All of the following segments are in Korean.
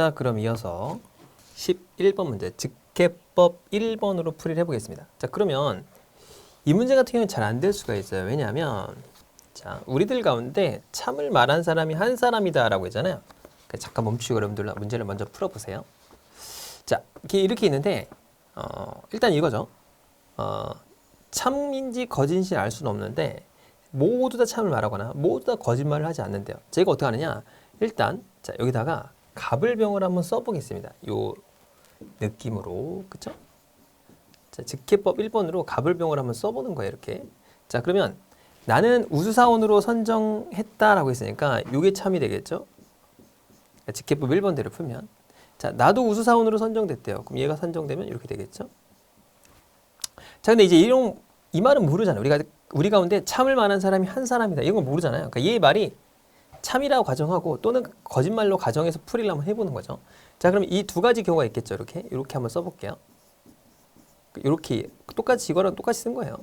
자, 그럼 이어서 11번 문제 직해법 1번으로 풀이를 해보겠습니다. 자, 그러면 이 문제 같은 경우는 잘 안 될 수가 있어요. 왜냐하면 자, 우리들 가운데 참을 말한 사람이 한 사람이다 라고 했잖아요. 잠깐 멈추고 여러분들 문제를 먼저 풀어보세요. 자, 이렇게 있는데 일단 이거죠. 참인지 거짓인지 알 수는 없는데 모두 다 참을 말하거나 모두 다 거짓말을 하지 않는데요. 제가 어떻게 하느냐, 일단 자, 여기다가 갑을병을 한번 써보겠습니다. 요 느낌으로, 그쵸? 자, 직해법 1번으로 갑을병을 한번 써보는 거예요. 이렇게. 자, 그러면 나는 우수사원으로 선정했다라고 했으니까 요게 참이 되겠죠? 직해법 1번대로 풀면, 자, 나도 우수사원으로 선정됐대요. 그럼 얘가 선정되면 이렇게 되겠죠? 자, 근데 이제 이 말은 모르잖아요. 우리 가운데 참을 만한 사람이 한 사람이다. 이건 모르잖아요. 그러니까 얘 말이 참이라고 가정하고 또는 거짓말로 가정해서 풀이를 한번 해보는 거죠. 자, 그럼 이 두 가지 경우가 있겠죠. 이렇게 한번 써볼게요. 이렇게 똑같이 이거랑 똑같이 쓴 거예요.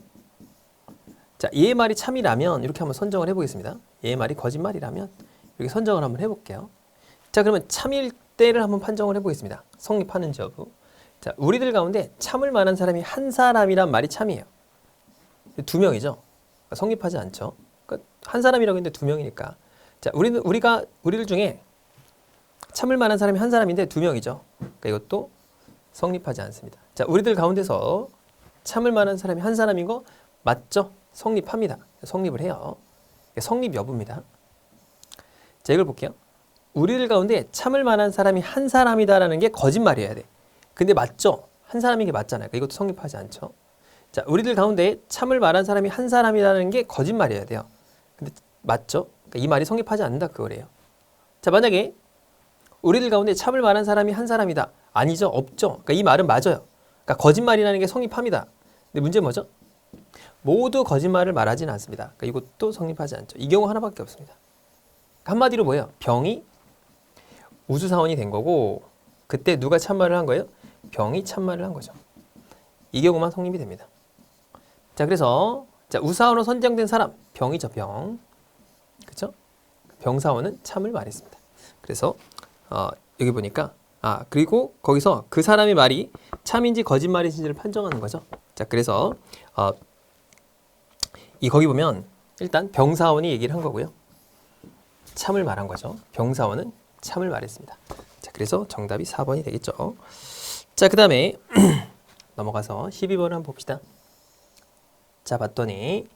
자, 얘 말이 참이라면 이렇게 한번 선정을 해보겠습니다. 얘 말이 거짓말이라면 이렇게 선정을 한번 해볼게요. 자, 그러면 참일 때를 한번 판정을 해보겠습니다. 성립하는지 여부. 자, 우리들 가운데 참을 만한 사람이 한 사람이란 말이 참이에요. 두 명이죠. 그러니까 성립하지 않죠. 그러니까 한 사람이라고 했는데 두 명이니까. 자, 우리들 중에 참을 만한 사람이 한 사람인데 두 명이죠. 그러니까 이것도 성립하지 않습니다. 자, 우리들 가운데서 참을 만한 사람이 한 사람인 거 맞죠? 성립합니다. 성립을 해요. 성립 여부입니다. 자, 이걸 볼게요. 우리들 가운데 참을 만한 사람이 한 사람이다라는 게 거짓말이어야 돼. 근데 맞죠? 한 사람인 게 맞잖아요. 그러니까 이것도 성립하지 않죠. 자, 우리들 가운데 참을 만한 사람이 한 사람이라는 게 거짓말이어야 돼요. 근데 맞죠? 그러니까 이 말이 성립하지 않는다 그거래요. 자, 만약에 우리들 가운데 참을 만한 사람이 한 사람이다. 아니죠? 없죠? 그러니까 이 말은 맞아요. 그러니까 거짓말이라는 게 성립합니다. 근데 문제는 뭐죠? 모두 거짓말을 말하지는 않습니다. 그러니까 이것도 성립하지 않죠. 이 경우 하나밖에 없습니다. 한마디로 뭐예요? 병이 우수사원이 된 거고 그때 누가 참말을 한 거예요? 병이 참말을 한 거죠. 이 경우만 성립이 됩니다. 자, 그래서 자, 우수사원으로 선정된 사람, 병이죠, 병. 그렇죠? 병사원은 참을 말했습니다. 그래서 여기 보니까 그리고 거기서 그 사람의 말이 참인지 거짓말인지를 판정하는 거죠. 자, 그래서 거기 보면 일단 병사원이 얘기를 한 거고요. 참을 말한 거죠. 병사원은 참을 말했습니다. 자, 그래서 정답이 4번이 되겠죠. 자, 그 다음에 넘어가서 12번을 한번 봅시다. 자, 봤더니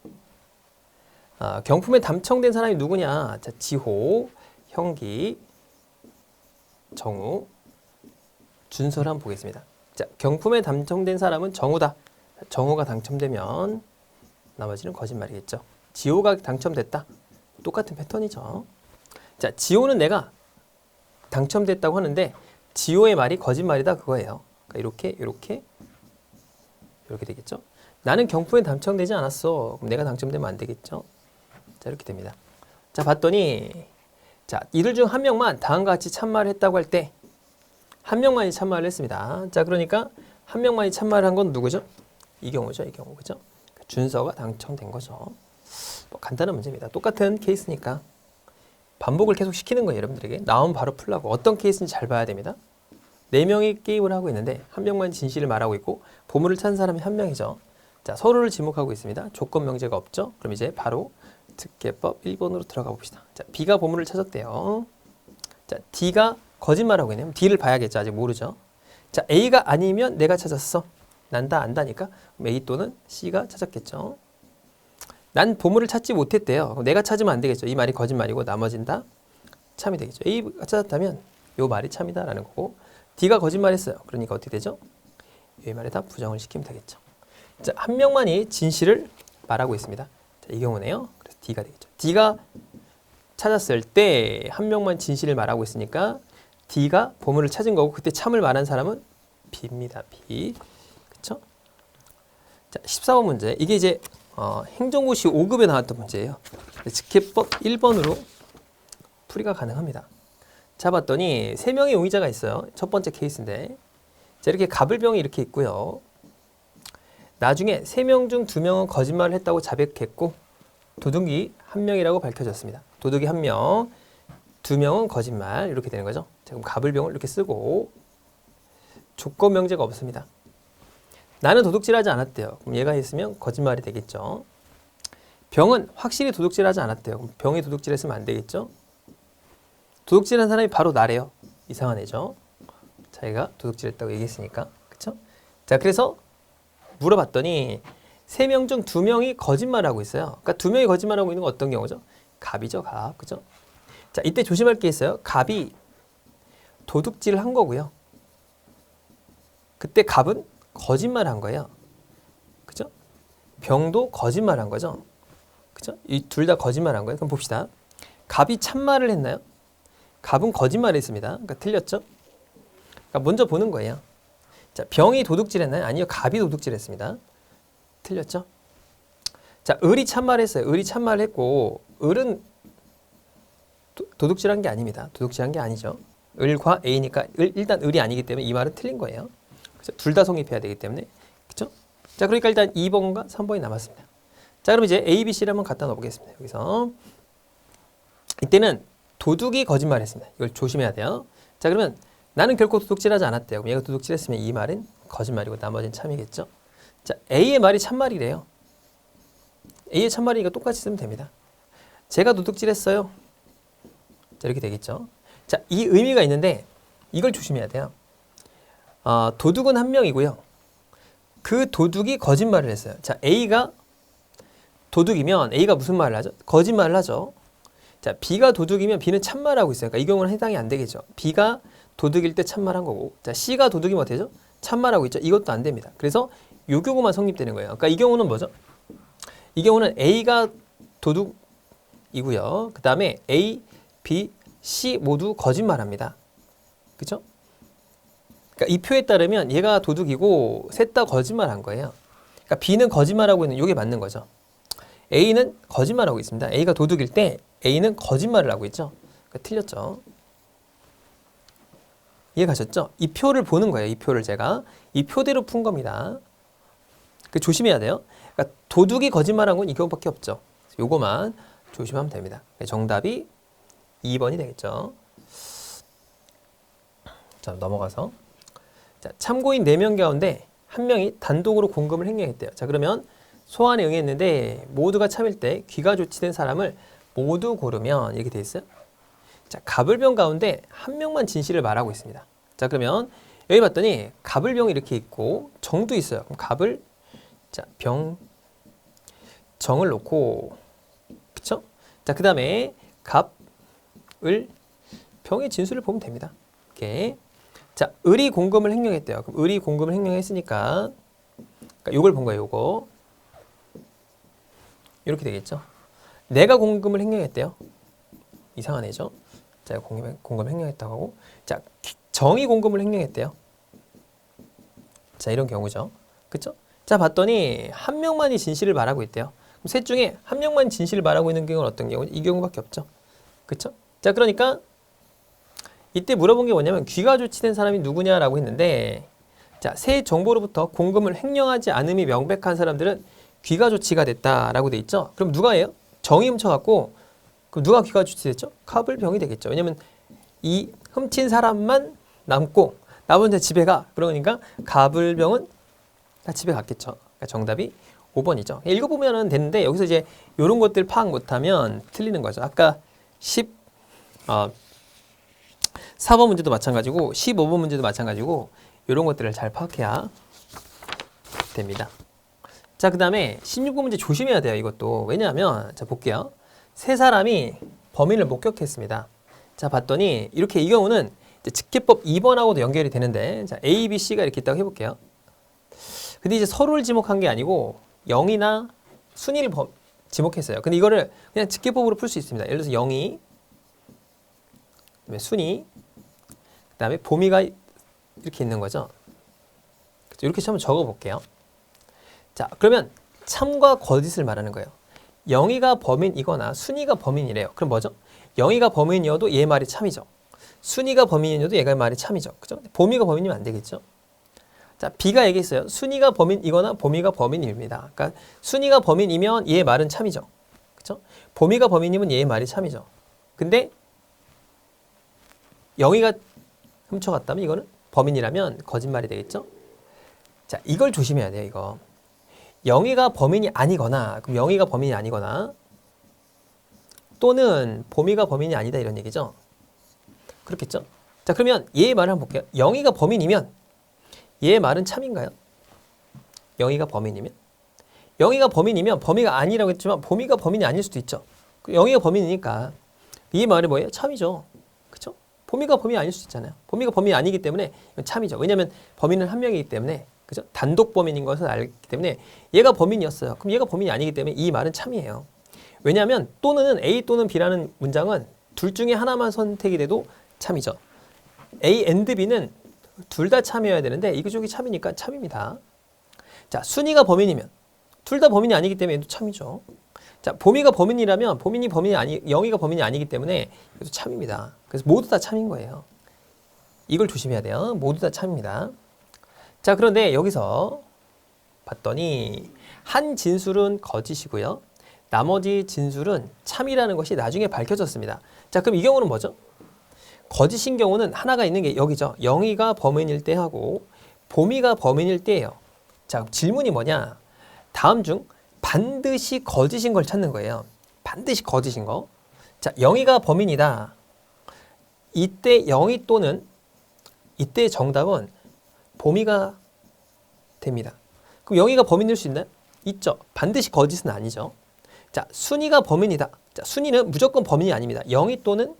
경품에 당첨된 사람이 누구냐? 자, 지호, 형기, 정우, 준서를 한번 보겠습니다. 자, 경품에 당첨된 사람은 정우다. 정우가 당첨되면 나머지는 거짓말이겠죠. 지호가 당첨됐다. 똑같은 패턴이죠. 자, 지호는 내가 당첨됐다고 하는데 지호의 말이 거짓말이다 그거예요. 그러니까 이렇게 되겠죠. 나는 경품에 당첨되지 않았어. 그럼 내가 당첨되면 안 되겠죠. 자, 이렇게 됩니다. 자, 봤더니 자, 이들 중 한 명만 다음과 같이 참말을 했다고 할 때 한 명만이 참말을 했습니다. 자, 그러니까 한 명만이 참말을 한 건 누구죠? 이 경우죠. 이 경우. 그죠? 준서가 당첨된 거죠. 뭐 간단한 문제입니다. 똑같은 케이스니까 반복을 계속 시키는 거예요. 여러분들에게. 나오면 바로 풀라고. 어떤 케이스인지 잘 봐야 됩니다. 4명이 게임을 하고 있는데 한 명만 진실을 말하고 있고 보물을 찾은 사람이 한 명이죠. 자, 서로를 지목하고 있습니다. 조건 명제가 없죠. 그럼 이제 바로 직해법 1번으로 들어가 봅시다. 자, B가 보물을 찾았대요. 자, D가 거짓말하고 있네요. D를 봐야겠죠. 아직 모르죠. 자, A가 아니면 내가 찾았어. 난다 안다니까. 그럼 A 또는 C가 찾았겠죠. 난 보물을 찾지 못했대요. 그럼 내가 찾으면 안 되겠죠. 이 말이 거짓말이고 나머진 다 참이 되겠죠. A가 찾았다면 이 말이 참이다라는 거고 D가 거짓말했어요. 그러니까 어떻게 되죠? 이 말에다 부정을 시키면 되겠죠. 자, 한 명만이 진실을 말하고 있습니다. 자, 이 경우네요. 그래서 D가 되겠죠. D가 찾았을 때 한 명만 진실을 말하고 있으니까 D가 보물을 찾은 거고 그때 참을 말한 사람은 B입니다. B. 그렇죠? 자, 14번 문제. 이게 이제 행정고시 5급에 나왔던 문제예요. 직해법 1번으로 풀이가 가능합니다. 자, 봤더니 3명의 용의자가 있어요. 첫 번째 케이스인데 자, 이렇게 갑을병이 이렇게 있고요. 나중에 3명 중 2명은 거짓말을 했다고 자백했고 도둑이 1명이라고 밝혀졌습니다. 도둑이 1명, 두 명은 거짓말 이렇게 되는 거죠. 자, 그럼 갑을병을 이렇게 쓰고 조건 명제가 없습니다. 나는 도둑질하지 않았대요. 그럼 얘가 있으면 거짓말이 되겠죠. 병은 확실히 도둑질하지 않았대요. 그럼 병이 도둑질했으면 안 되겠죠. 도둑질한 사람이 바로 나래요. 이상한 애죠. 자기가 도둑질했다고 얘기했으니까. 그쵸? 자, 그래서 물어봤더니 3명 중 2명이 거짓말하고 있어요. 그러니까 2명이 거짓말하고 있는 건 어떤 경우죠? 갑이죠, 갑. 그죠? 자, 이때 조심할 게 있어요. 갑이 도둑질을 한 거고요. 그때 갑은 거짓말한 거예요. 그죠? 병도 거짓말한 거죠. 그죠? 이 둘 다 거짓말한 거예요. 그럼 봅시다. 갑이 참말을 했나요? 갑은 거짓말했습니다. 그러니까 틀렸죠? 그러니까 먼저 보는 거예요. 자, 병이 도둑질했나요? 아니요, 갑이 도둑질했습니다. 틀렸죠? 자, 을이 참말했어요. 을이 참말했고 을은 도둑질한 게 아닙니다. 도둑질한 게 아니죠. 을과 A니까 일단 을이 아니기 때문에 이 말은 틀린 거예요. 둘 다 성립해야 되기 때문에. 그렇죠? 자, 그러니까 일단 2번과 3번이 남았습니다. 자, 그럼 이제 A, B, C를 한번 갖다 넣어보겠습니다. 여기서 이때는 도둑이 거짓말했습니다. 이걸 조심해야 돼요. 자, 그러면 나는 결코 도둑질하지 않았대요. 그럼 얘가 도둑질했으면 이 말은 거짓말이고 나머지는 참이겠죠. 자, A의 말이 참말이래요. A의 참말이니까 똑같이 쓰면 됩니다. 제가 도둑질했어요. 자, 이렇게 되겠죠. 자, 이 의미가 있는데 이걸 조심해야 돼요. 도둑은 한 명이고요. 그 도둑이 거짓말을 했어요. 자, A가 도둑이면 A가 무슨 말을 하죠? 거짓말을 하죠. 자, B가 도둑이면 B는 참말하고 있어요. 그러니까 이 경우는 해당이 안 되겠죠. B가 도둑일 때 참말한 거고, 자, C가 도둑이면 어떻게 되죠? 참말하고 있죠. 이것도 안 됩니다. 그래서 요 경우만 성립되는 거예요. 그러니까 이 경우는 뭐죠? 이 경우는 A가 도둑이고요. 그 다음에 A, B, C 모두 거짓말합니다. 그렇죠? 그러니까 이 표에 따르면 얘가 도둑이고 셋 다 거짓말한 거예요. 그러니까 B는 거짓말하고 있는 이게 맞는 거죠. A는 거짓말하고 있습니다. A가 도둑일 때 A는 거짓말을 하고 있죠. 그러니까 틀렸죠. 이해가셨죠? 이 표를 보는 거예요. 이 표를 제가 이 표대로 푼 겁니다. 조심해야 돼요. 그러니까 도둑이 거짓말한 건 이 경우밖에 없죠. 요거만 조심하면 됩니다. 정답이 2번이 되겠죠. 자, 넘어가서 자, 참고인 4명 가운데 1명이 단독으로 공금을 횡령했대요. 자, 그러면 소환에 응했는데 모두가 참일 때 귀가 조치된 사람을 모두 고르면 이렇게 돼 있어요. 자, 갑을병 가운데 1명만 진실을 말하고 있습니다. 자, 그러면 여기 봤더니 갑을병이 이렇게 있고 정도 있어요. 그럼 갑을 자, 병 정을 놓고 그쵸? 자, 그 다음에 갑, 을, 병의 진술을 보면 됩니다. 이렇게. 자, 을이 공금을 횡령했대요. 그럼 을이 공금을 횡령했으니까 그러니까 요걸 본 거예요. 요거 이렇게 되겠죠. 내가 공금을 횡령했대요. 이상한 애죠. 자, 공금 횡령했다고 하고 자, 정이 공금을 횡령했대요. 자, 이런 경우죠. 그쵸? 자, 봤더니 1명만이 진실을 말하고 있대요. 그럼 셋 중에 1명만 진실을 말하고 있는 경우는 어떤 경우? 이 경우밖에 없죠. 그쵸? 자, 그러니까 이때 물어본 게 뭐냐면 귀가 조치된 사람이 누구냐라고 했는데 자, 새 정보로부터 공금을 횡령하지 않음이 명백한 사람들은 귀가 조치가 됐다라고 돼 있죠. 그럼 누가 해요? 정이 훔쳐갖고 그럼 누가 귀가 조치됐죠? 갑을병이 되겠죠. 왜냐면 이 훔친 사람만 남고 나머지 집에 가. 그러니까 갑을병은 다 집에 갔겠죠. 그러니까 정답이 5번이죠. 읽어보면 되는데 여기서 이제 이런 것들 파악 못하면 틀리는 거죠. 아까 4번 문제도 마찬가지고 15번 문제도 마찬가지고 이런 것들을 잘 파악해야 됩니다. 자, 그 다음에 16번 문제 조심해야 돼요. 이것도. 왜냐하면 자, 볼게요. 세 사람이 범인을 목격했습니다. 자, 봤더니 이렇게 이 경우는 이제 직계법 2번하고도 연결이 되는데 자, A, B, C가 이렇게 있다고 해볼게요. 근데 이제 서로를 지목한 게 아니고 0이나 순위를 지목했어요. 근데 이거를 그냥 직계법으로 풀 수 있습니다. 예를 들어서 0이 그다음에 순위 그다음에 범위가 이렇게 있는 거죠. 이렇게 한번 적어 볼게요. 자, 그러면 참과 거짓을 말하는 거예요. 0이가 범인이거나 순위가 범인이래요. 그럼 뭐죠? 0이가 범인이어도 얘 말이 참이죠. 순위가 범인이어도 얘가 말이 참이죠. 그죠? 범위가 범인이면 안 되겠죠? 자, B가 얘기했어요. 순위가 범인이거나 범위가 범인입니다. 그러니까 순위가 범인이면 얘의 말은 참이죠. 그죠? 범위가 범인이면 얘의 말이 참이죠. 근데 영희가 훔쳐갔다면 이거는 범인이라면 거짓말이 되겠죠? 자, 이걸 조심해야 돼요, 이거. 영희가 범인이 아니거나, 그럼 영희가 범인이 아니거나, 또는 봄이가 범인이 아니다 이런 얘기죠. 그렇겠죠? 자, 그러면 얘의 말을 한번 볼게요. 영희가 범인이면 얘의 말은 참인가요? 영희가 범인이면? 영희가 범인이면 범이가 아니라고 했지만 봄이가 범인이 아닐 수도 있죠. 영희가 범인이니까 이 말이 뭐예요? 참이죠. 그렇죠? 봄이가 범인이 아닐 수 있잖아요. 봄이가 범인이 아니기 때문에 참이죠. 왜냐하면 범인은 한 명이기 때문에, 그죠? 단독 범인인 것을 알기 때문에 얘가 범인이었어요. 그럼 얘가 범인이 아니기 때문에 이 말은 참이에요. 왜냐하면 또는 A 또는 B라는 문장은 둘 중에 하나만 선택이 돼도 참이죠. A and B는 둘 다 참이어야 되는데 이쪽이 참이니까 참입니다. 자, 순이가 범인이면 둘 다 범인이 아니기 때문에 얘도 참이죠. 자, 봄이가 범인이라면 영희가 범인이 아니기 때문에 이것도 참입니다. 그래서 모두 다 참인 거예요. 이걸 조심해야 돼요. 모두 다 참입니다. 자, 그런데 여기서 봤더니 한 진술은 거짓이고요. 나머지 진술은 참이라는 것이 나중에 밝혀졌습니다. 자, 그럼 이 경우는 뭐죠? 거짓인 경우는 하나가 있는 게 여기죠. 영희가 범인일 때 하고 봄이가 범인일 때예요. 자, 질문이 뭐냐? 다음 중 반드시 거짓인 걸 찾는 거예요. 반드시 거짓인 거. 자, 영희가 범인이다. 이때 영희 또는 이때 정답은 봄이가 됩니다. 그럼 영희가 범인일 수 있나요? 있죠. 반드시 거짓은 아니죠. 자, 순이가 범인이다. 자, 순이는 무조건 범인이 아닙니다. 영희 또는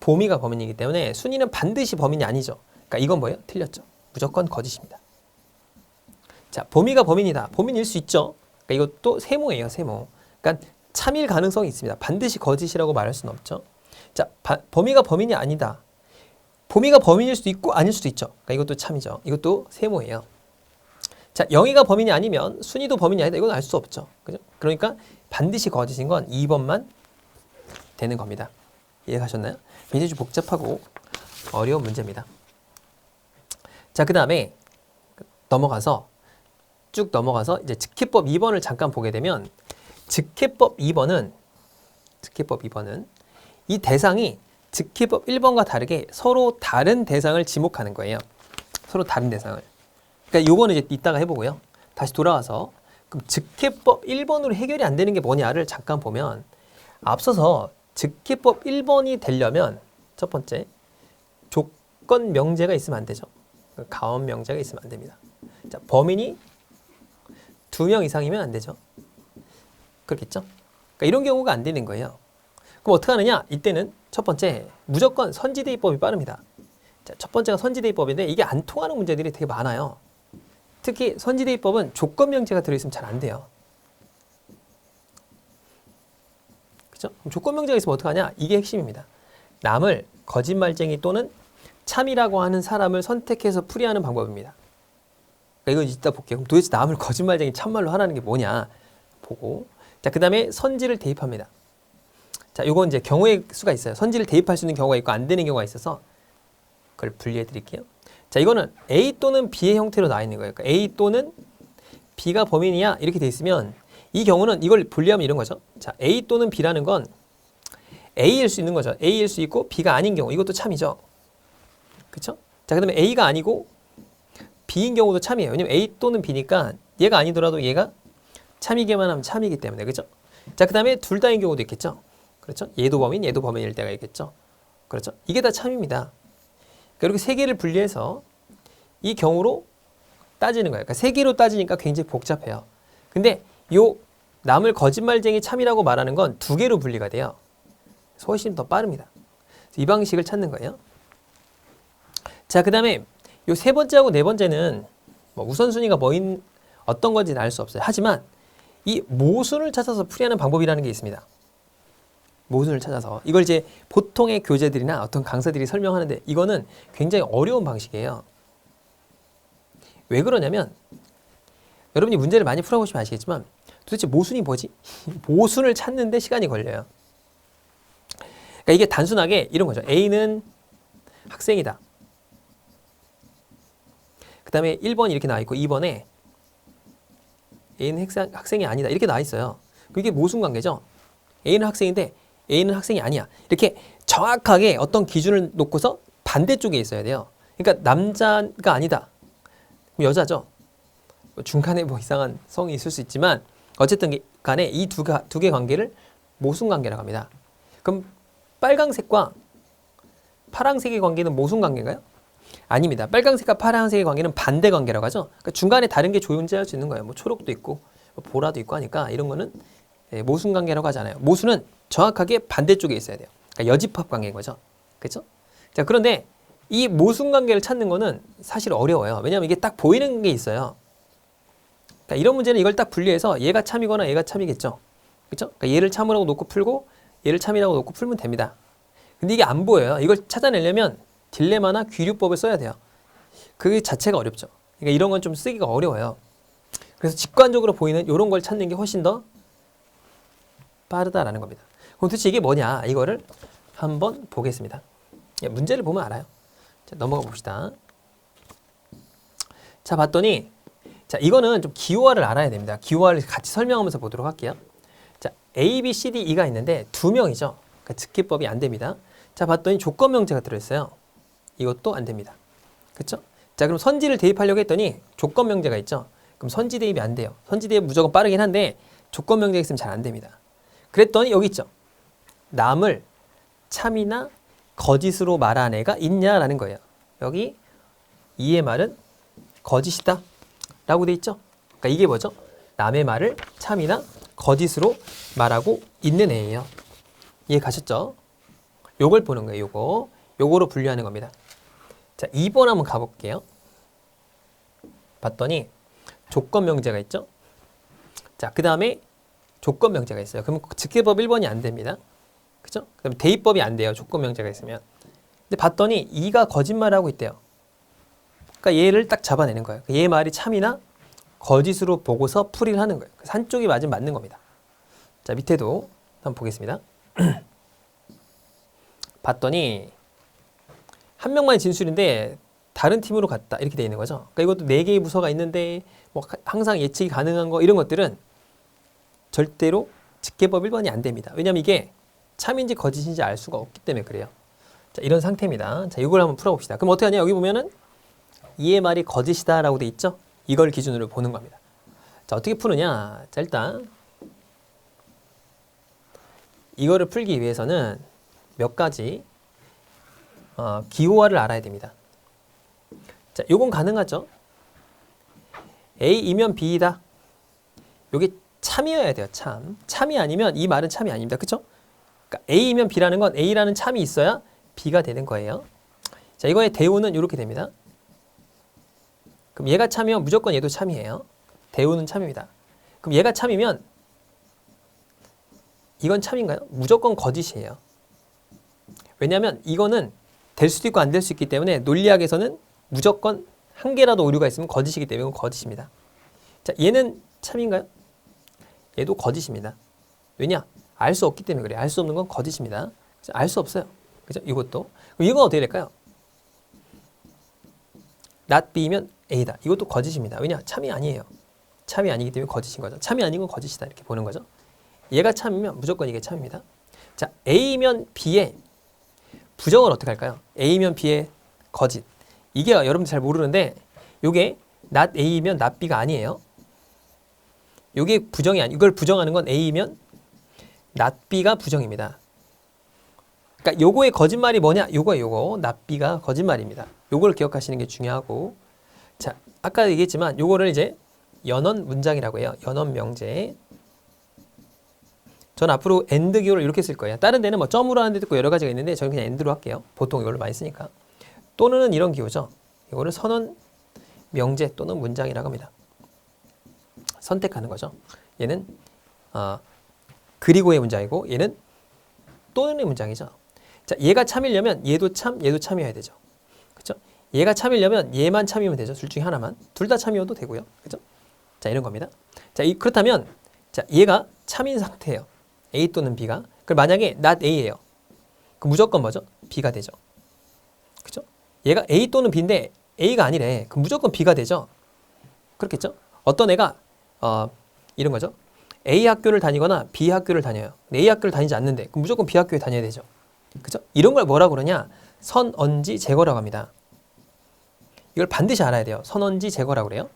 봄이가 범인이기 때문에 순이는 반드시 범인이 아니죠. 그러니까 이건 뭐예요? 틀렸죠. 무조건 거짓입니다. 자, 봄이가 범인이다. 범인일 수 있죠. 그러니까 이것도 세모예요, 세모. 그러니까 참일 가능성이 있습니다. 반드시 거짓이라고 말할 수는 없죠. 자, 범이가 범인이 아니다. 봄이가 범인일 수도 있고 아닐 수도 있죠. 그러니까 이것도 참이죠. 이것도 세모예요. 자, 영희가 범인이 아니면 순이도 범인이 아니다. 이건 알 수 없죠. 그죠? 그러니까 반드시 거짓인 건 2번만 되는 겁니다. 이해가셨나요? 굉장히 좀 복잡하고 어려운 문제입니다. 자, 그 다음에 쭉 넘어가서 이제 직해법 2번을 잠깐 보게 되면 직해법 2번은 이 대상이 직해법 1번과 다르게 서로 다른 대상을 지목하는 거예요. 서로 다른 대상을. 그러니까 요거는 이제 이따가 해보고요. 다시 돌아와서 그럼 직해법 1번으로 해결이 안 되는 게 뭐냐를 잠깐 보면 앞서서 직해법 1번이 되려면 첫 번째 조건 명제가 있으면 안 되죠. 가원 명제가 있으면 안 됩니다. 자, 범인이 2명 이상이면 안 되죠. 그렇겠죠? 그러니까 이런 경우가 안 되는 거예요. 그럼 어떻게 하느냐? 이때는 첫 번째 무조건 선지대입법이 빠릅니다. 자, 첫 번째가 선지대입법인데 이게 안 통하는 문제들이 되게 많아요. 특히 선지대입법은 조건 명제가 들어있으면 잘 안 돼요. 그죠? 그럼 조건 명제가 있으면 어떡하냐? 이게 핵심입니다. 남을 거짓말쟁이 또는 참이라고 하는 사람을 선택해서 풀이하는 방법입니다. 그러니까 이거 이따 볼게요. 그럼 도대체 남을 거짓말쟁이 참말로 하라는 게 뭐냐 보고, 자, 그 다음에 선지를 대입합니다. 자, 요건 이제 경우의 수가 있어요. 선지를 대입할 수 있는 경우가 있고 안 되는 경우가 있어서 그걸 분리해 드릴게요. 자, 이거는 A 또는 B의 형태로 나와 있는 거예요. 그러니까 A 또는 B가 범인이야 이렇게 돼 있으면 이 경우는 이걸 분리하면 이런 거죠. 자, A 또는 B라는 건 A일 수 있는 거죠. A일 수 있고 B가 아닌 경우, 이것도 참이죠. 그렇죠? 자, 그다음에 A가 아니고 B인 경우도 참이에요. 왜냐면 A 또는 B니까 얘가 아니더라도 얘가 참이기만 하면 참이기 때문에. 그렇죠? 자, 그다음에 둘 다인 경우도 있겠죠. 그렇죠? 얘도 범인일 때가 있겠죠. 그렇죠? 이게 다 참입니다. 그러니까 이렇게 세 개를 분리해서 이 경우로 따지는 거예요. 그러니까 세 개로 따지니까 굉장히 복잡해요. 근데 요 남을 거짓말쟁이 참이라고 말하는 건 두 개로 분리가 돼요. 훨씬 더 빠릅니다. 이 방식을 찾는 거예요. 자, 그 다음에 요 세 번째하고 네 번째는 뭐 우선순위가 어떤 건지는 알 수 없어요. 하지만 이 모순을 찾아서 풀이하는 방법이라는 게 있습니다. 모순을 찾아서. 이걸 이제 보통의 교재들이나 어떤 강사들이 설명하는데 이거는 굉장히 어려운 방식이에요. 왜 그러냐면 여러분이 문제를 많이 풀어보시면 아시겠지만 도대체 모순이 뭐지? 모순을 찾는데 시간이 걸려요. 그러니까 이게 단순하게 이런 거죠. A는 학생이다. 그 다음에 1번 이렇게 나와 있고 2번에 A는 학생이 아니다 이렇게 나와 있어요. 그게 모순 관계죠. A는 학생인데 A는 학생이 아니야. 이렇게 정확하게 어떤 기준을 놓고서 반대쪽에 있어야 돼요. 그러니까 남자가 아니다. 그럼 여자죠. 중간에 뭐 이상한 성이 있을 수 있지만 어쨌든 간에 이 두 개 관계를 모순 관계라고 합니다. 그럼 빨강색과 파랑색의 관계는 모순 관계인가요? 아닙니다. 빨강색과 파랑색의 관계는 반대 관계라고 하죠. 그러니까 중간에 다른 게 존재할 수 있는 거예요. 뭐 초록도 있고 뭐 보라도 있고 하니까 이런 거는 모순 관계라고 하잖아요. 모순은 정확하게 반대쪽에 있어야 돼요. 그러니까 여집합 관계인 거죠. 그렇죠? 자, 그런데 이 모순 관계를 찾는 거는 사실 어려워요. 왜냐하면 이게 딱 보이는 게 있어요. 그러니까 이런 문제는 이걸 딱 분리해서 얘가 참이거나 얘가 참이겠죠. 그렇죠? 그러니까 얘를 참으라고 놓고 풀고 얘를 참이라고 놓고 풀면 됩니다. 근데 이게 안 보여요. 이걸 찾아내려면 딜레마나 귀류법을 써야 돼요. 그 자체가 어렵죠. 그러니까 이런 건 좀 쓰기가 어려워요. 그래서 직관적으로 보이는 이런 걸 찾는 게 훨씬 더 빠르다라는 겁니다. 그럼 도대체 이게 뭐냐? 이거를 한번 보겠습니다. 문제를 보면 알아요. 자, 넘어가 봅시다. 자, 봤더니 자, 이거는 좀 기호화를 알아야 됩니다. 기호화를 같이 설명하면서 보도록 할게요. 자, A, B, C, D, E가 있는데 두 명이죠. 그러니까 직계법이 안 됩니다. 자, 봤더니 조건 명제가 들어있어요. 이것도 안 됩니다. 그렇죠? 자, 그럼 선지를 대입하려고 했더니 조건 명제가 있죠. 그럼 선지 대입이 안 돼요. 선지 대입 무조건 빠르긴 한데 조건 명제가 있으면 잘 안 됩니다. 그랬더니 여기 있죠. 남을 참이나 거짓으로 말한 애가 있냐라는 거예요. 여기 이의 말은 거짓이다 라고 돼 있죠. 그러니까 이게 뭐죠? 남의 말을 참이나 거짓으로 말하고 있는 애예요. 이해 가셨죠? 요걸 보는 거예요. 요거로 분류하는 겁니다. 자, 2번 한번 가볼게요. 봤더니 조건 명제가 있죠. 자, 그 다음에 조건 명제가 있어요. 그럼 직계법 1번이 안 됩니다. 그죠? 그럼 대입법이 안 돼요. 조건 명제가 있으면. 근데 봤더니 2가 거짓말하고 있대요. 그러니까 얘를 딱 잡아내는 거예요. 얘 말이 참이나 거짓으로 보고서 풀이를 하는 거예요. 그래서 한쪽이 맞으면 맞는 겁니다. 자, 밑에도 한번 보겠습니다. 봤더니 한 명만의 진술인데 다른 팀으로 갔다 이렇게 돼 있는 거죠. 그러니까 이것도 4개의 부서가 있는데 뭐 항상 예측이 가능한 거 이런 것들은 절대로 직계법 1번이 안 됩니다. 왜냐하면 이게 참인지 거짓인지 알 수가 없기 때문에 그래요. 자, 이런 상태입니다. 자, 이걸 한번 풀어봅시다. 그럼 어떻게 하냐? 여기 보면은 이의 말이 거짓이다 라고 돼 있죠. 이걸 기준으로 보는 겁니다. 자, 어떻게 푸느냐? 자, 일단 이거를 풀기 위해서는 몇 가지 기호화를 알아야 됩니다. 자, 요건 가능하죠. A이면 B이다. 요게 참이어야 돼요. 참이 아니면 이 말은 참이 아닙니다. 그쵸? 그러니까 A이면 B라는 건 A라는 참이 있어야 B가 되는 거예요. 자, 이거의 대우는 이렇게 됩니다. 그럼 얘가 참이면 무조건 얘도 참이에요. 대우는 참입니다. 그럼 얘가 참이면 이건 참인가요? 무조건 거짓이에요. 왜냐하면 이거는 될 수도 있고 안 될 수 있기 때문에 논리학에서는 무조건 한 개라도 오류가 있으면 거짓이기 때문에 이건 거짓입니다. 자, 얘는 참인가요? 얘도 거짓입니다. 왜냐? 알 수 없기 때문에 그래요. 알 수 없는 건 거짓입니다. 알 수 없어요. 그죠? 이것도. 그럼 이건 어떻게 될까요? not B면 A다. 이것도 거짓입니다. 왜냐? 참이 아니에요. 참이 아니기 때문에 거짓인 거죠. 참이 아닌 건 거짓이다. 이렇게 보는 거죠. 얘가 참이면 무조건 이게 참입니다. 자, A면 B의 부정을 어떻게 할까요? A면 B의 거짓. 이게 여러분들 잘 모르는데 요게 not A면 not B가 아니에요. 요게 부정이 아니 이걸 부정하는 건 A면 not B가 부정입니다. 그러니까 요거의 거짓말이 뭐냐? 요거 not B가 거짓말입니다. 요걸 기억하시는 게 중요하고 자, 아까 얘기했지만 요거를 이제 연원 문장이라고 해요. 연원 명제. 전 앞으로 and 기호를 이렇게 쓸 거예요. 다른 데는 뭐 점으로 하는 데도 있고 여러 가지가 있는데 저는 그냥 and로 할게요. 보통 이걸로 많이 쓰니까. 또는 이런 기호죠. 이거를 선언 명제 또는 문장이라고 합니다. 선택하는 거죠. 얘는 그리고의 문장이고 얘는 또는의 문장이죠. 자, 얘가 참이려면 얘도 참이어야 되죠. 그렇죠? 얘가 참이려면 얘만 참이면 되죠. 둘 중에 하나만. 둘 다 참이어도 되고요. 그렇죠? 자, 이런 겁니다. 자, 그렇다면 자, 얘가 참인 상태예요. A 또는 B가. 그럼 만약에 not A예요. 그럼 무조건 뭐죠? B가 되죠. 그렇죠? 얘가 A 또는 B인데 A가 아니래. 그럼 무조건 B가 되죠. 그렇겠죠? 어떤 애가 이런 거죠. A 학교를 다니거나 B 학교를 다녀요. 근데 A 학교를 다니지 않는데 그럼 무조건 B 학교에 다녀야 되죠. 그죠? 이런 걸 뭐라고 그러냐? 선언지 제거라고 합니다. 이걸 반드시 알아야 돼요. 선언지 제거라고 그래요.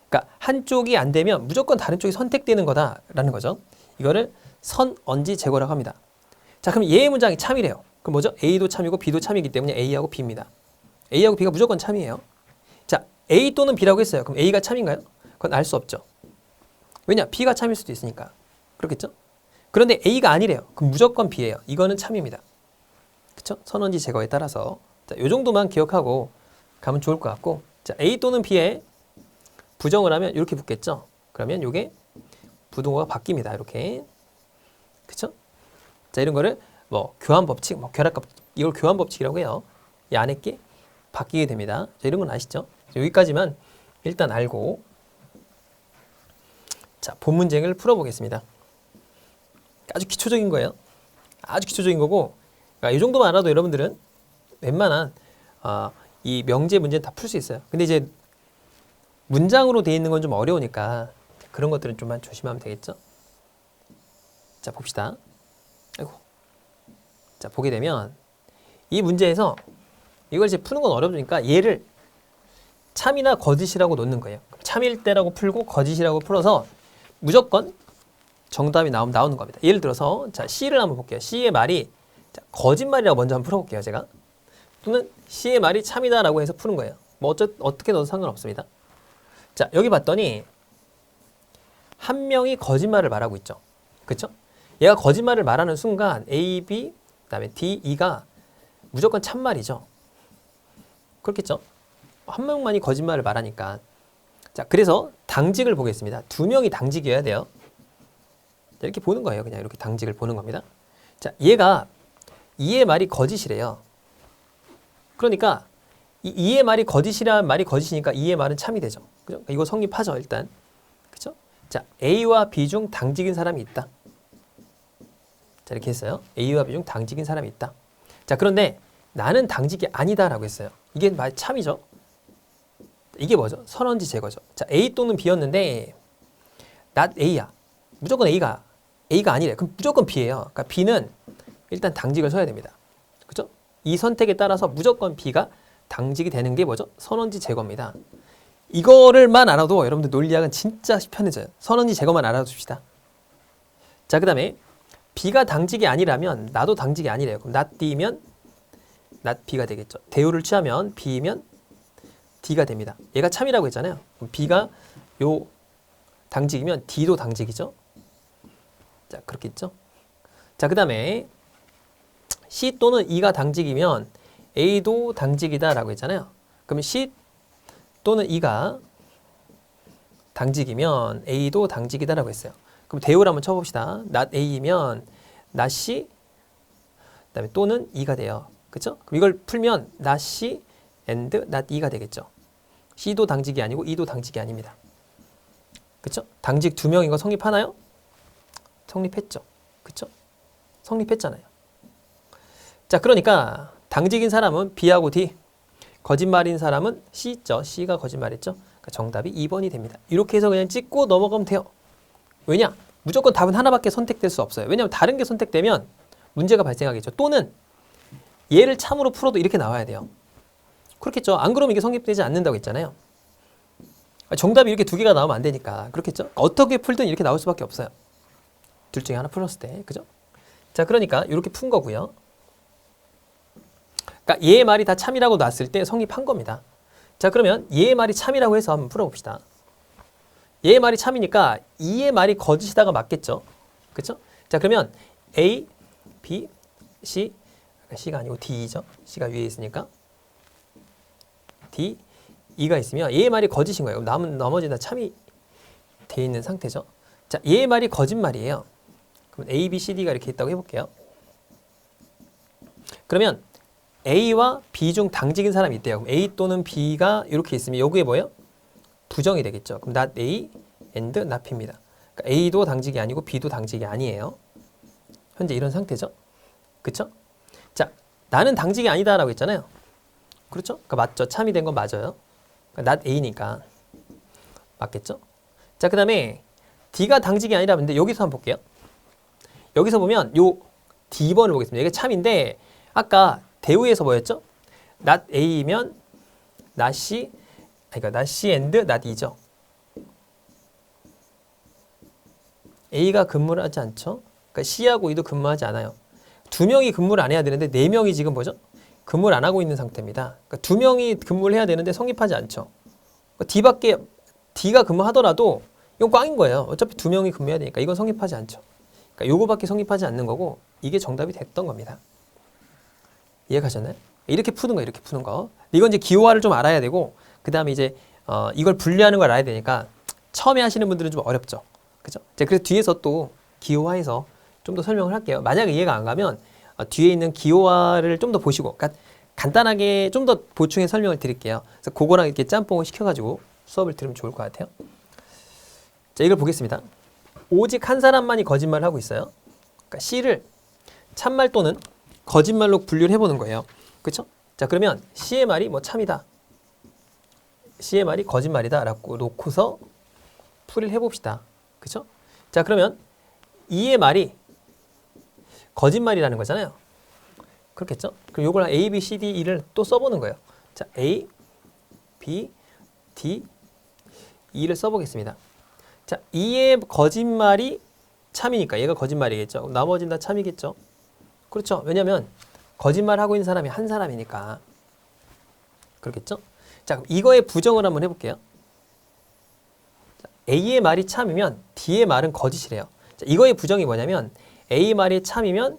그러니까 한쪽이 안 되면 무조건 다른 쪽이 선택되는 거다라는 거죠. 이거를 선언지 제거라고 합니다. 자, 그럼 얘의 문장이 참이래요. 그럼 뭐죠? A도 참이고 B도 참이기 때문에 A하고 B입니다. A하고 B가 무조건 참이에요. 자, A 또는 B라고 했어요. 그럼 A가 참인가요? 그건 알 수 없죠. 왜냐? B가 참일 수도 있으니까. 그렇겠죠? 그런데 A가 아니래요. 그럼 무조건 B예요. 이거는 참입니다. 그쵸? 선언지 제거에 따라서. 자, 요 정도만 기억하고 가면 좋을 것 같고. 자, A 또는 B에 부정을 하면 이렇게 붙겠죠? 그러면 이게 부동어가 바뀝니다. 이렇게. 그쵸? 자, 이런 거를 뭐 교환 법칙, 뭐 결합 법칙, 이걸 교환 법칙이라고 해요. 이 안에 게 바뀌게 됩니다. 자, 이런 건 아시죠? 여기까지만 일단 알고 자, 본 문제를 풀어보겠습니다. 아주 기초적인 거예요. 아주 기초적인 거고 그러니까 이 정도만 알아도 여러분들은 웬만한 이 명제 문제는 다 풀 수 있어요. 근데 이제 문장으로 되어 있는 건 좀 어려우니까 그런 것들은 좀만 조심하면 되겠죠. 자, 봅시다. 아이고. 자, 보게 되면 이 문제에서 이걸 이제 푸는 건 어려우니까 얘를 참이나 거짓이라고 놓는 거예요. 참일 때라고 풀고 거짓이라고 풀어서 무조건 정답이 나오는 겁니다. 예를 들어서 자, C를 한번 볼게요. C의 말이 자, 거짓말이라고 먼저 한번 풀어볼게요. 제가 또는 C의 말이 참이다라고 해서 푸는 거예요. 뭐 어떻게 넣어도 상관없습니다. 자, 여기 봤더니 한 명이 거짓말을 말하고 있죠. 그렇죠? 얘가 거짓말을 말하는 순간 A, B, 그다음에 D, E가 무조건 참말이죠. 그렇겠죠? 한 명만이 거짓말을 말하니까. 자, 그래서 당직을 보겠습니다. 두 명이 당직이어야 돼요. 자, 이렇게 보는 거예요. 그냥 이렇게 당직을 보는 겁니다. 자, 얘가 E의 말이 거짓이래요. 그러니까 E의 말이 거짓이란 말이 거짓이니까 E의 말은 참이 되죠. 그죠? 이거 성립하죠, 일단. 그죠? 자, A와 B 중 당직인 사람이 있다. 자, 이렇게 했어요. A와 B 중 당직인 사람이 있다. 자, 그런데 나는 당직이 아니다라고 했어요. 이게 말 참이죠. 이게 뭐죠? 선언지 제거죠. 자, A 또는 B였는데 not A야. 무조건 A가 아니래. 그럼 무조건 B예요. 그러니까 B는 일단 당직을 서야 됩니다. 그죠? 이 선택에 따라서 무조건 B가 당직이 되는 게 뭐죠? 선언지 제거입니다. 이거를만 알아도 여러분들 논리학은 진짜 편해져요. 선언지 제거만 알아둡시다. 자, 그 다음에 B가 당직이 아니라면 나도 당직이 아니래요. 그럼 not D면 not B가 되겠죠. 대우를 취하면 B면 D가 됩니다. 얘가 참이라고 했잖아요. 그럼 B가 요 당직이면 D도 당직이죠. 자, 그렇겠죠. 자, 그 다음에 C 또는 E가 당직이면 A도 당직이다 라고 했잖아요. 그러면 C 또는 E가 당직이면 A도 당직이다 라고 했어요. 그럼 대우를 한번 쳐봅시다. not A이면 not C 그 다음에 또는 E가 돼요. 그쵸? 그럼 이걸 풀면 not C and not E가 되겠죠. C도 당직이 아니고 E도 당직이 아닙니다. 그쵸? 당직 두 명인 거 성립하나요? 성립했죠. 그쵸? 성립했잖아요. 자, 그러니까 당직인 사람은 B하고 D, 거짓말인 사람은 C 있죠. C가 거짓말했죠. 그러니까 정답이 2번이 됩니다. 이렇게 해서 그냥 찍고 넘어가면 돼요. 왜냐? 무조건 답은 하나밖에 선택될 수 없어요. 왜냐하면 다른 게 선택되면 문제가 발생하겠죠. 또는 얘를 참으로 풀어도 이렇게 나와야 돼요. 그렇겠죠. 안 그러면 이게 성립되지 않는다고 했잖아요. 정답이 이렇게 두 개가 나오면 안 되니까. 그렇겠죠. 어떻게 풀든 이렇게 나올 수밖에 없어요. 둘 중에 하나 풀었을 때. 그죠? 자, 그러니까 이렇게 푼 거고요. 그러니까 얘의 말이 다 참이라고 놨을 때 성립한 겁니다. 자, 그러면 얘의 말이 참이라고 해서 한번 풀어봅시다. 얘의 말이 참이니까 E의 말이 거짓이다가 맞겠죠. 그렇죠? 자, 그러면 A, B, C, C가 아니고 D죠. C가 위에 있으니까 D, E가 있으면 얘의 말이 거짓인 거예요. 나머지 다 참이 돼 있는 상태죠. 자, 얘의 말이 거짓말이에요. 그럼 A, B, C, D가 이렇게 있다고 해볼게요. 그러면 A와 B 중 당직인 사람이 있대요. 그럼 A 또는 B가 이렇게 있으면 여기에 뭐예요? 부정이 되겠죠. 그럼 not A and not B입니다. 그러니까 A도 당직이 아니고 B도 당직이 아니에요. 현재 이런 상태죠. 그쵸? 자, 나는 당직이 아니다라고 했잖아요. 그렇죠? 그러니까 맞죠. 참이 된 건 맞아요. 그러니까 not A니까 맞겠죠? 자, 그 다음에 D가 당직이 아니라 근데 여기서 한번 볼게요. 여기서 보면 요 D번을 보겠습니다. 이게 참인데 아까 대우에서 뭐였죠? not A이면 not C, 그러니까 not C and not E죠. A가 근무를 하지 않죠? 그러니까 C하고 E도 근무하지 않아요. 두 명이 근무를 안 해야 되는데 네 명이 지금 뭐죠? 근무를 안 하고 있는 상태입니다. 그러니까 두 명이 근무를 해야 되는데 성립하지 않죠. 그러니까 D가 근무하더라도 이건 꽝인 거예요. 어차피 두 명이 근무해야 되니까 이건 성립하지 않죠. 그러니까 요거밖에 성립하지 않는 거고 이게 정답이 됐던 겁니다. 이해가셨나요? 이렇게 푸는 거, 이렇게 푸는 거. 이건 이제 기호화를 좀 알아야 되고 그 다음에 이제 이걸 분류하는 걸 알아야 되니까 처음에 하시는 분들은 좀 어렵죠. 그죠? 그래서 뒤에서 또 기호화해서 좀 더 설명을 할게요. 만약에 이해가 안 가면 뒤에 있는 기호화를 좀 더 보시고, 그러니까 간단하게 좀 더 보충해 설명을 드릴게요. 그래서 그거랑 이렇게 짬뽕을 시켜가지고 수업을 들으면 좋을 것 같아요. 자, 이걸 보겠습니다. 오직 한 사람만이 거짓말을 하고 있어요. 그러니까 C를 참말 또는 거짓말로 분류를 해보는 거예요. 그렇죠? 자, 그러면 C의 말이 뭐 참이다, C의 말이 거짓말이다 라고 놓고서 풀이를 해봅시다. 그렇죠? 자, 그러면 E의 말이 거짓말이라는 거잖아요. 그렇겠죠? 그럼 요걸 A, B, C, D, E를 또 써보는 거예요. 자, A, B, D, E를 써보겠습니다. 자, E의 거짓말이 참이니까 얘가 거짓말이겠죠. 나머지는 다 참이겠죠. 그렇죠. 왜냐하면 거짓말하고 있는 사람이 한 사람이니까. 그렇겠죠? 자, 그럼 이거의 부정을 한번 해볼게요. 자, A의 말이 참이면 D의 말은 거짓이래요. 자, 이거의 부정이 뭐냐면 A 말이 참이면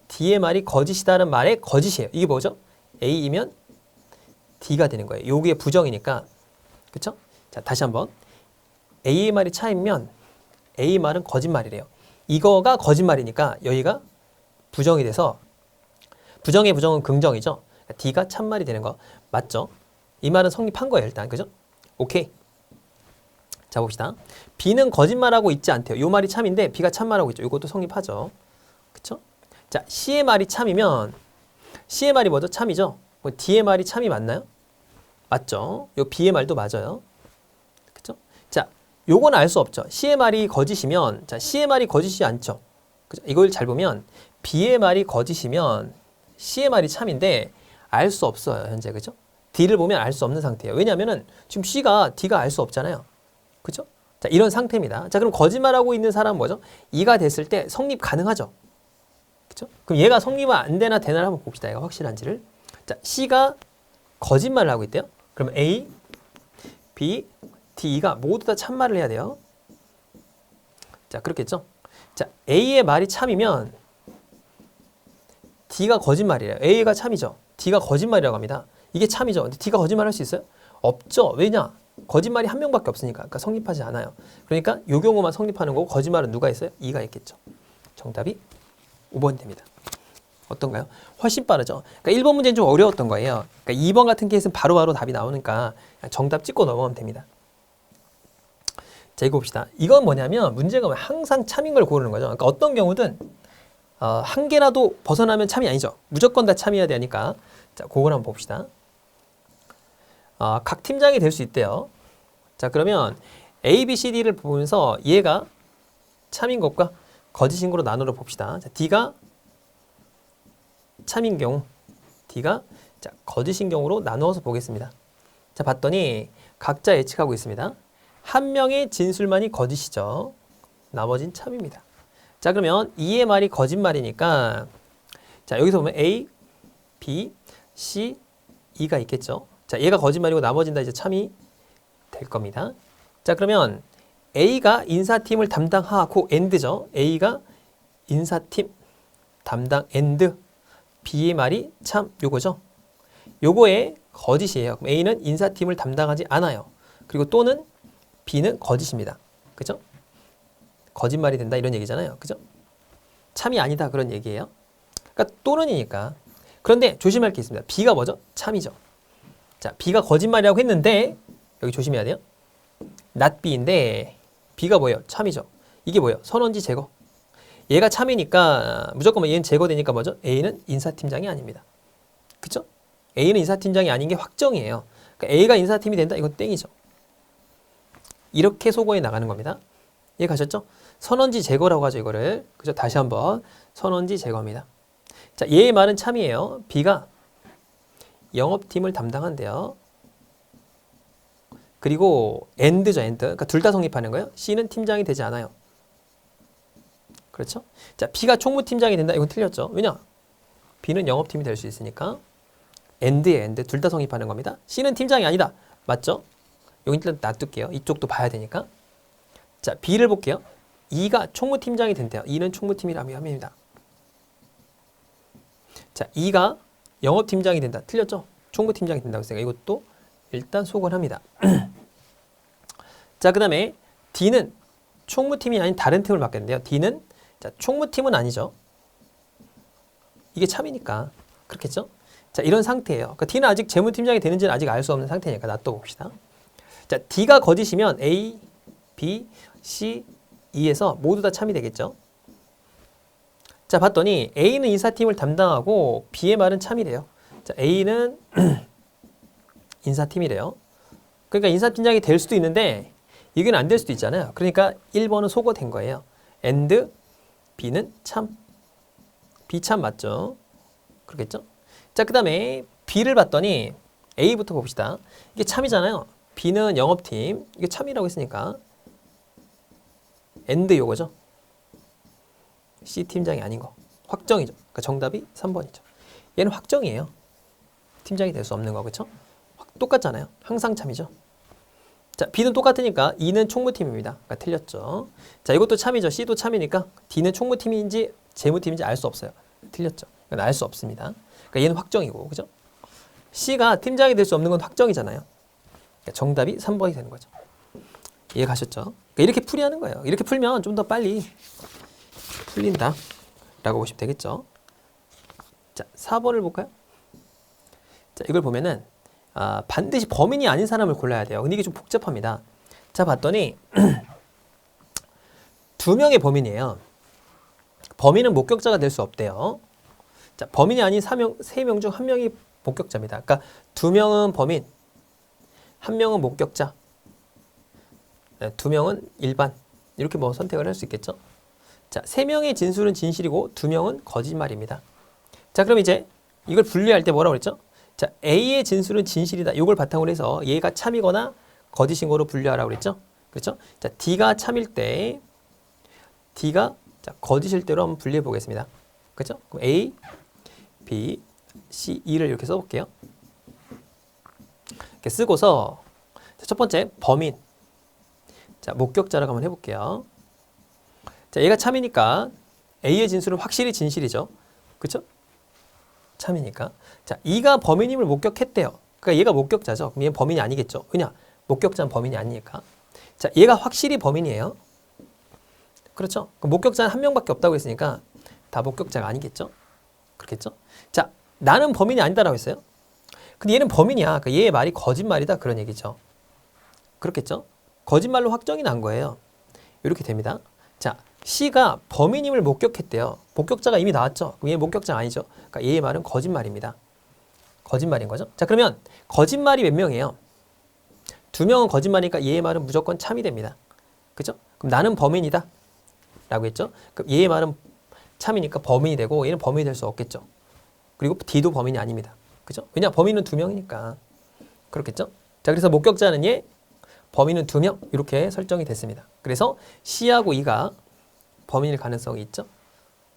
D의 말이 거짓이다는 말의 거짓이에요. 이게 뭐죠? A이면 D가 되는 거예요. 여기에 부정이니까. 그렇죠? 자, 다시 한번. A의 말이 참이면 A 말은 거짓말이래요. 이거가 거짓말이니까 여기가 부정이 돼서 부정의 부정은 긍정이죠. D가 참말이 되는 거 맞죠? 이 말은 성립한 거예요, 일단. 그죠? 오케이. 자, 봅시다. B는 거짓말하고 있지 않대요. 요 말이 참인데 B가 참말하고 있죠. 이것도 성립하죠. 그쵸? 자, C의 말이 참이면 C의 말이 뭐죠? 참이죠. D의 말이 참이 맞나요? 맞죠. 요 B의 말도 맞아요. 그쵸? 자, 요건 알 수 없죠. C의 말이 거짓이면 자, C의 말이 거짓이 않죠. 그죠? 이걸 잘 보면 B의 말이 거짓이면 C의 말이 참인데 알 수 없어요, 현재. 그죠? D를 보면 알 수 없는 상태예요. 왜냐면은 지금 C가 D가 알 수 없잖아요. 그죠? 자, 이런 상태입니다. 자, 그럼 거짓말하고 있는 사람은 뭐죠? E가 됐을 때 성립 가능하죠. 그죠? 그럼 얘가 성립은 안 되나 되나 한번 봅시다. 얘가 확실한지를. 자, C가 거짓말을 하고 있대요. 그러면 A, B, D, E가 모두 다 참말을 해야 돼요. 자, 그렇겠죠? 자, A의 말이 참이면 D가 거짓말이래요. A가 참이죠. D가 거짓말이라고 합니다. 이게 참이죠. 근데 D가 거짓말 할 수 있어요? 없죠. 왜냐? 거짓말이 한 명밖에 없으니까. 그러니까 성립하지 않아요. 그러니까 이 경우만 성립하는 거고 거짓말은 누가 있어요? E가 있겠죠. 정답이 5번이 됩니다. 어떤가요? 훨씬 빠르죠. 그러니까 1번 문제는 좀 어려웠던 거예요. 그러니까 2번 같은 케이스는 바로바로 답이 나오니까 정답 찍고 넘어가면 됩니다. 자, 이거 봅시다. 이건 뭐냐면 문제가 항상 참인 걸 고르는 거죠. 그러니까 어떤 경우든 한 개라도 벗어나면 참이 아니죠. 무조건 다 참이어야 되니까. 자, 그걸 한번 봅시다. 각 팀장이 될 수 있대요. 자, 그러면 A, B, C, D를 보면서 얘가 참인 것과 거짓인 거로 나누어 봅시다. 자, D가 참인 경우, D가 자, 거짓인 경우로 나누어서 보겠습니다. 자, 봤더니 각자 예측하고 있습니다. 한 명의 진술만이 거짓이죠. 나머진 참입니다. 자, 그러면 E의 말이 거짓말이니까 자, 여기서 보면 A, B, C, E가 있겠죠. 자, 얘가 거짓말이고 나머지는 다 이제 참이 될 겁니다. 자, 그러면 A가 인사팀을 담당하고 and죠. A가 인사팀 담당 and B의 말이 참 요거죠. 요거의 거짓이에요. 그럼 A는 인사팀을 담당하지 않아요. 그리고 또는 B는 거짓입니다. 그죠? 거짓말이 된다 이런 얘기잖아요. 그죠? 참이 아니다 그런 얘기예요. 그러니까 또는이니까. 그런데 조심할 게 있습니다. B가 뭐죠? 참이죠. 자, B가 거짓말이라고 했는데 여기 조심해야 돼요. not B인데 B가 뭐예요? 참이죠. 이게 뭐예요? 선언지 제거. 얘가 참이니까 무조건 얘는 제거되니까 뭐죠? A는 인사팀장이 아닙니다. 그쵸? A는 인사팀장이 아닌 게 확정이에요. 그러니까 A가 인사팀이 된다? 이건 땡이죠. 이렇게 소거해 나가는 겁니다. 이해 가셨죠? 선언지 제거라고 하죠, 이거를. 그죠? 다시 한번 선언지 제거입니다. 자, 얘의 말은 참이에요. B가 영업팀을 담당한대요. 그리고 and죠, and. 그러니까 둘 다 성립하는 거예요. C는 팀장이 되지 않아요. 그렇죠? 자, B가 총무팀장이 된다. 이건 틀렸죠. 왜냐? B는 영업팀이 될 수 있으니까 and에 and 둘 다 성립하는 겁니다. C는 팀장이 아니다. 맞죠? 여기 일단 놔둘게요. 이쪽도 봐야 되니까. 자, B를 볼게요. E가 총무팀장이 된대요. E는 총무팀이라며 합니다. 자, E가 영업팀장이 된다. 틀렸죠? 총무팀장이 된다고 했으니까 이것도 일단 소홀합니다. 자, 그 다음에 D는 총무팀이 아닌 다른 팀을 맡겠는데요. D는 자, 총무팀은 아니죠. 이게 참이니까 그렇겠죠? 자, 이런 상태예요. 그러니까 D는 아직 재무팀장이 되는지는 아직 알 수 없는 상태니까 놔둬봅시다. 자, D가 거짓이면 A, B, C, E에서 모두 다 참이 되겠죠. 자, 봤더니 A는 인사팀을 담당하고 B의 말은 참이래요. 자, A는 인사팀이래요. 그러니까 인사팀장이 될 수도 있는데 이건 안 될 수도 있잖아요. 그러니까 1번은 소거된 거예요. and B는 참. B 참 맞죠? 그렇겠죠? 자, 그 다음에 B를 봤더니 A부터 봅시다. 이게 참이잖아요. B는 영업팀. 이게 참이라고 했으니까 and 요거죠. C 팀장이 아닌 거. 확정이죠. 그러니까 정답이 3번이죠. 얘는 확정이에요. 팀장이 될 수 없는 거. 그렇죠? 똑같잖아요. 항상 참이죠. 자, B는 똑같으니까 E는 총무팀입니다. 그러니까 틀렸죠. 자, 이것도 참이죠. C도 참이니까 D는 총무팀인지 재무팀인지 알 수 없어요. 틀렸죠. 그러니까 알 수 없습니다. 그러니까 얘는 확정이고, 그죠? C가 팀장이 될 수 없는 건 확정이잖아요. 그러니까 정답이 3번이 되는 거죠. 이해 가셨죠? 그러니까 이렇게 풀이하는 거예요. 이렇게 풀면 좀 더 빨리 풀린다 라고 보시면 되겠죠. 자, 4번을 볼까요? 자, 이걸 보면은 반드시 범인이 아닌 사람을 골라야 돼요. 근데 이게 좀 복잡합니다. 자, 봤더니 두 명의 범인이에요. 범인은 목격자가 될 수 없대요. 자, 범인이 아닌 3명 중 1명이 목격자입니다. 그러니까 2명은 범인, 1명은 목격자, 2명은 일반. 이렇게 뭐 선택을 할 수 있겠죠. 자, 3명의 진술은 진실이고 2명은 거짓말입니다. 자, 그럼 이제 이걸 분리할 때 뭐라고 그랬죠? 자, A의 진술은 진실이다. 이걸 바탕으로 해서 얘가 참이거나 거짓인 거로 분류하라고 그랬죠? 그렇죠? 자, D가 참일 때 D가 자, 거짓일 때로 한번 분리해 보겠습니다. 그렇죠? 그럼 A, B, C, E를 이렇게 써볼게요. 이렇게 쓰고서 자, 첫 번째 범인. 자, 목격자라고 한번 해볼게요. 자, 얘가 참이니까 A의 진술은 확실히 진실이죠. 그렇죠? 참이니까. 자, E가 범인임을 목격했대요. 그러니까 얘가 목격자죠. 그럼 얘는 범인이 아니겠죠. 왜냐? 목격자는 범인이 아니니까. 자, 얘가 확실히 범인이에요. 그렇죠? 그럼 목격자는 1명밖에 없다고 했으니까 다 목격자가 아니겠죠. 그렇겠죠? 자, 나는 범인이 아니다라고 했어요. 근데 얘는 범인이야. 그러니까 얘의 말이 거짓말이다. 그런 얘기죠. 그렇겠죠? 거짓말로 확정이 난 거예요. 이렇게 됩니다. 자, C가 범인임을 목격했대요. 목격자가 이미 나왔죠. 그럼 얘 목격자가 아니죠. 그러니까 얘의 말은 거짓말입니다. 거짓말인 거죠. 자, 그러면 거짓말이 몇 명이에요? 2명은 거짓말이니까 얘의 말은 무조건 참이 됩니다. 그죠? 그럼 나는 범인이다 라고 했죠. 그럼 얘의 말은 참이니까 범인이 되고 얘는 범인이 될 수 없겠죠. 그리고 D도 범인이 아닙니다. 그죠? 왜냐? 범인은 2명이니까. 그렇겠죠? 자, 그래서 목격자는 얘, 범인은 2명 이렇게 설정이 됐습니다. 그래서 C하고 E가 범인일 가능성이 있죠.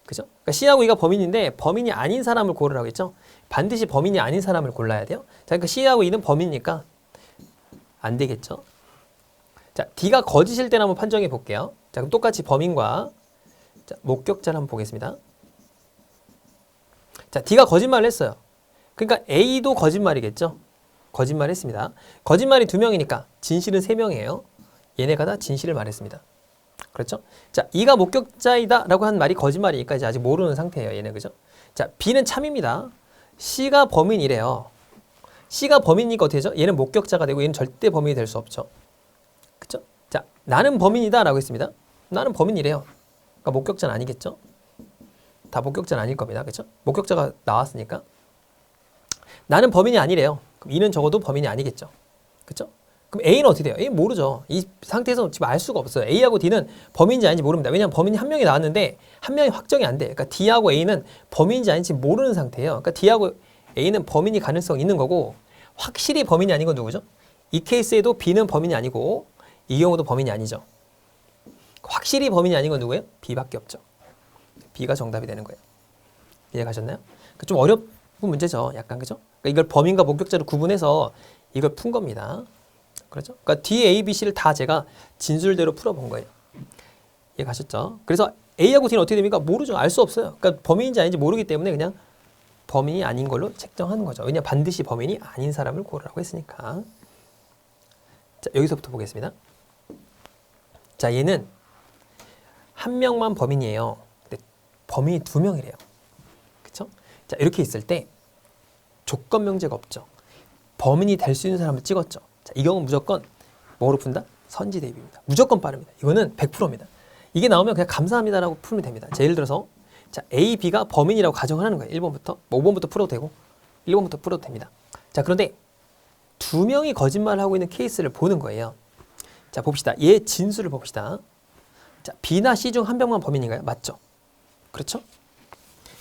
그죠? 그러니까 C하고 E가 범인인데 범인이 아닌 사람을 고르라고 했죠. 반드시 범인이 아닌 사람을 골라야 돼요. 자, 그러니까 C하고 E는 범인이니까 안 되겠죠. 자, D가 거짓일 때는 한번 판정해 볼게요. 자, 그럼 똑같이 범인과 자, 목격자를 한번 보겠습니다. 자, D가 거짓말을 했어요. 그러니까 A도 거짓말이겠죠. 거짓말 했습니다. 거짓말이 2명이니까 진실은 3명이에요. 얘네가 다 진실을 말했습니다. 그렇죠? 자, E가 목격자이다 라고 한 말이 거짓말이니까 이제 아직 모르는 상태예요. 얘네, 그죠? 자, B는 참입니다. C가 범인이래요. C가 범인이니까 어떻게 되죠? 얘는 목격자가 되고 얘는 절대 범인이 될 수 없죠. 그렇죠? 자, 나는 범인이다 라고 했습니다. 나는 범인이래요. 그러니까 목격자는 아니겠죠? 다 목격자는 아닐 겁니다. 그렇죠? 목격자가 나왔으니까. 나는 범인이 아니래요. 그럼 E는 적어도 범인이 아니겠죠. 그렇죠? 그럼 A는 어떻게 돼요? A 모르죠. 이 상태에서 지금 알 수가 없어요. A하고 D는 범인인지 아닌지 모릅니다. 왜냐하면 범인이 한 명이 나왔는데 한 명이 확정이 안 돼. 그러니까 D하고 A는 범인인지 아닌지 모르는 상태예요. 그러니까 D하고 A는 범인이 가능성이 있는 거고 확실히 범인이 아닌 건 누구죠? 이 케이스에도 B는 범인이 아니고 이 경우도 범인이 아니죠. 확실히 범인이 아닌 건 누구예요? B밖에 없죠. B가 정답이 되는 거예요. 이해 가셨나요? 좀 어려운 문제죠. 약간 그죠? 그러니까 이걸 범인과 목격자를 구분해서 이걸 푼 겁니다. 그렇죠? 그러니까 D, A, B, C를 다 제가 진술대로 풀어본 거예요. 이해 가셨죠? 그래서 A하고 D는 어떻게 됩니까? 모르죠. 알 수 없어요. 그러니까 범인인지 아닌지 모르기 때문에 그냥 범인이 아닌 걸로 책정하는 거죠. 왜냐 반드시 범인이 아닌 사람을 고르라고 했으니까. 자, 여기서부터 보겠습니다. 자, 얘는 한 명만 범인이에요. 근데 범인이 두 명이래요. 그렇죠? 자, 이렇게 있을 때 조건 명제가 없죠. 범인이 될 수 있는 사람을 찍었죠. 자, 이 경우는 무조건 뭐로 푼다? 선지 대입입니다. 무조건 빠릅니다. 이거는 100%입니다. 이게 나오면 그냥 감사합니다라고 풀면 됩니다. 자, 예를 들어서 자, A, B가 범인이라고 가정을 하는 거예요. 1번부터. 뭐 5번부터 풀어도 되고 1번부터 풀어도 됩니다. 자, 그런데 두 명이 거짓말을 하고 있는 케이스를 보는 거예요. 자, 봅시다. 얘 진술을 봅시다. 자, B나 C 중 한 명만 범인인가요? 맞죠? 그렇죠?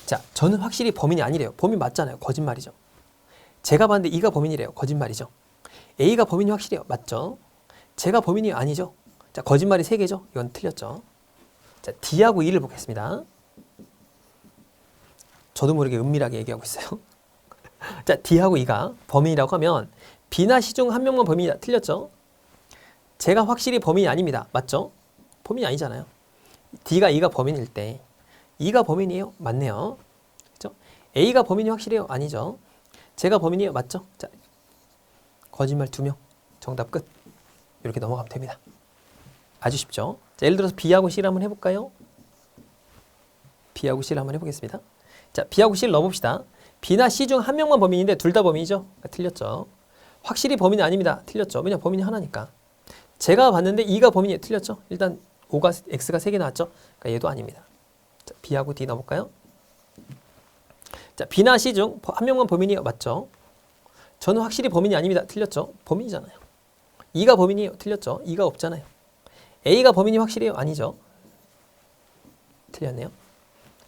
자, 저는 확실히 범인이 아니래요. 범인 맞잖아요. 거짓말이죠. 제가 봤는데 E가 범인이래요. 거짓말이죠. A가 범인이 확실해요. 맞죠? 제가 범인이 아니죠. 자, 거짓말이 3개죠. 이건 틀렸죠. 자, D하고 E를 보겠습니다. 저도 모르게 은밀하게 얘기하고 있어요. 자, D하고 E가 범인이라고 하면 B나 C 중 한 명만 범인이다. 틀렸죠? 제가 확실히 범인이 아닙니다. 맞죠? 범인이 아니잖아요. D가 E가 범인일 때 E가 범인이에요? 맞네요. 그렇죠? A가 범인이 확실해요? 아니죠. 제가 범인이에요? 맞죠? 자, 거짓말 2명. 정답 끝. 이렇게 넘어가면 됩니다. 아주 쉽죠? 자, 예를 들어서 B하고 C를 한번 해볼까요? B하고 C를 한번 해보겠습니다. 자, B하고 C를 넣어봅시다. B나 C 중 한 명만 범인인데 둘 다 범인이죠? 그러니까 틀렸죠. 확실히 범인이 아닙니다. 틀렸죠. 왜냐 범인이 하나니까. 제가 봤는데 E가 범인이 틀렸죠. 일단 O가 X가 3개 나왔죠. 그러니까 얘도 아닙니다. 자, B하고 D 넣어볼까요? 자, B나 C 중 한 명만 범인이에요. 맞죠? 저는 확실히 범인이 아닙니다. 틀렸죠. 범인이잖아요. E가 범인이에요. 틀렸죠. E가 없잖아요. A가 범인이 확실해요. 아니죠. 틀렸네요.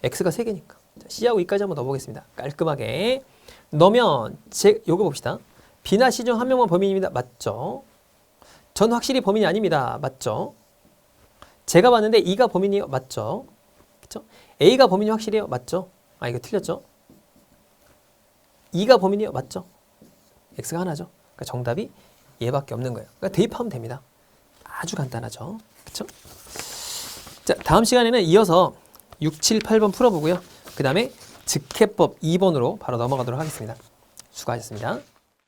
X가 3개니까. 자, C하고 E까지 한번 넣어보겠습니다. 깔끔하게 넣으면 요거 봅시다. B나 C 중 한 명만 범인입니다. 맞죠? 전 확실히 범인이 아닙니다. 맞죠? 제가 봤는데 E가 범인이에요. 맞죠? 그쵸? A가 범인이 확실해요. 맞죠? 아, 이거 틀렸죠? E가 범인이에요. 맞죠? X가 하나죠. 그러니까 정답이 얘밖에 없는 거예요. 그러니까 대입하면 됩니다. 아주 간단하죠. 그쵸? 자, 다음 시간에는 이어서 6, 7, 8번 풀어보고요. 그 다음에 직해법 2번으로 바로 넘어가도록 하겠습니다. 수고하셨습니다.